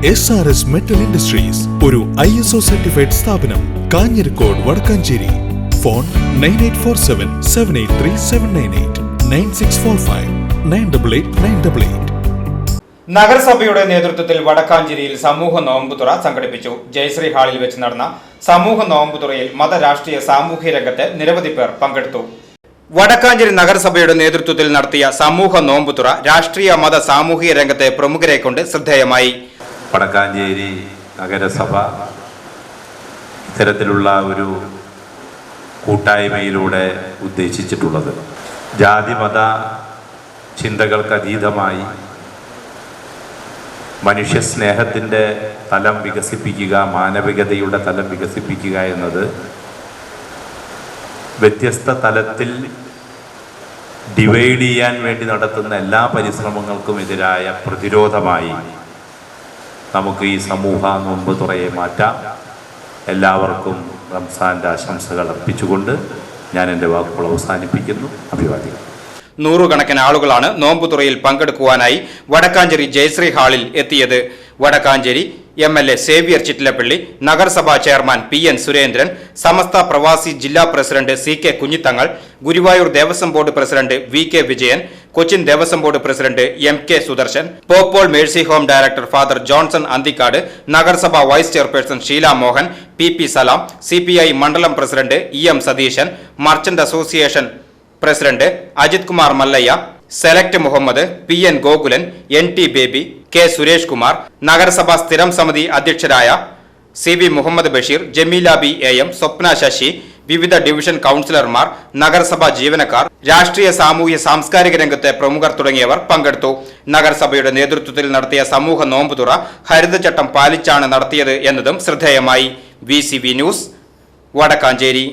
SRS Metal Industries, ഒരു ISO certified സ്ഥാപനം, Kanjirakode Vadakkanchery. Phone 9847783798 9645 988 നഗരസഭയുടെ നേതൃത്വത്തിൽ വടക്കാഞ്ചേരിയിൽ സമൂഹ നോമ്പുതുറ സംഘടിപ്പിച്ചു. ജയശ്രീ ഹാളിൽ വെച്ച് നടന്ന സമൂഹ നോമ്പുതുറയിൽ മതരാഷ്ട്രീയ സാമൂഹ്യ രംഗത്ത് നിരവധി പേർ പങ്കെടുത്തു. വടക്കാഞ്ചേരി നഗരസഭയുടെ നേതൃത്വത്തിൽ നടത്തിയ സമൂഹ നോമ്പുതുറ രാഷ്ട്രീയ മത സാമൂഹിക രംഗത്തെ പ്രമുഖരെ കൊണ്ട് ശ്രദ്ധേയമായി. വടക്കാഞ്ചേരി നഗരസഭ ഇത്തരത്തിലുള്ള ഒരു കൂട്ടായ്മയിലൂടെ ഉദ്ദേശിച്ചിട്ടുള്ളത് ജാതിമത ചിന്തകൾക്കതീതമായി മനുഷ്യസ്നേഹത്തിൻ്റെ തലം വികസിപ്പിക്കുക, മാനവികതയുടെ തലം വികസിപ്പിക്കുക എന്നത് വ്യത്യസ്ത തലത്തിൽ ഡിവൈഡ് ചെയ്യാൻ വേണ്ടി നടത്തുന്ന എല്ലാ പരിശ്രമങ്ങൾക്കും എതിരായ പ്രതിരോധമായി നമുക്ക് ഈ സമൂഹ നോമ്പുതുറയെ മാറ്റാം. എല്ലാവർക്കും റംസാൻ്റെ ആശംസകൾ അർപ്പിച്ചുകൊണ്ട് ഞാൻ എൻ്റെ വാക്കുകൾ അവസാനിപ്പിക്കുന്നു. അഭിവാദ്യങ്ങൾ. നൂറുകണക്കിന് ആളുകളാണ് നോമ്പുതുറയിൽ പങ്കെടുക്കുവാനായി വടക്കാഞ്ചേരി ജയശ്രീ ഹാളിൽ എത്തിയത്. വടക്കാഞ്ചേരി MLA സേവ്യർ ചിറ്റിലപ്പള്ളി, നഗരസഭാ ചെയർമാൻ PN സുരേന്ദ്രൻ, സമസ്ത പ്രവാസി ജില്ലാ president CK Kunhithangal, Guruvayur Devaswom board president VK Vijayan, Cochin Devaswom board president MK Sudarshan, Pope Paul Mercy Home director father Johnson Anthikad, നഗരസഭാ vice chairperson Sheela Mohan, PP Salam, CPI മണ്ഡലം president EM Satheesan, merchant association president Ajith Kumar Mallaya, select Muhammad, PN Gokulan, NT Baby, K Suresh Kumar, നഗരസഭാ സ്ഥിരം സമിതി അധ്യക്ഷരായ CV Muhammad Basheer, Jameela B AM, സ്വപ്ന ശശി, വിവിധ division കൗൺസിലർമാർ, നഗരസഭാ ജീവനക്കാർ, രാഷ്ട്രീയ സാമൂഹ്യ സാംസ്കാരിക രംഗത്തെ പ്രമുഖർ തുടങ്ങിയവർ പങ്കെടുത്തു. നഗരസഭയുടെ നേതൃത്വത്തിൽ നടത്തിയ സമൂഹ നോമ്പുതുറ ഹരിതചട്ടം പാലിച്ചാണ് നടത്തിയത് എന്നതും ശ്രദ്ധേയമായി. VCV news, Vadakkanchery.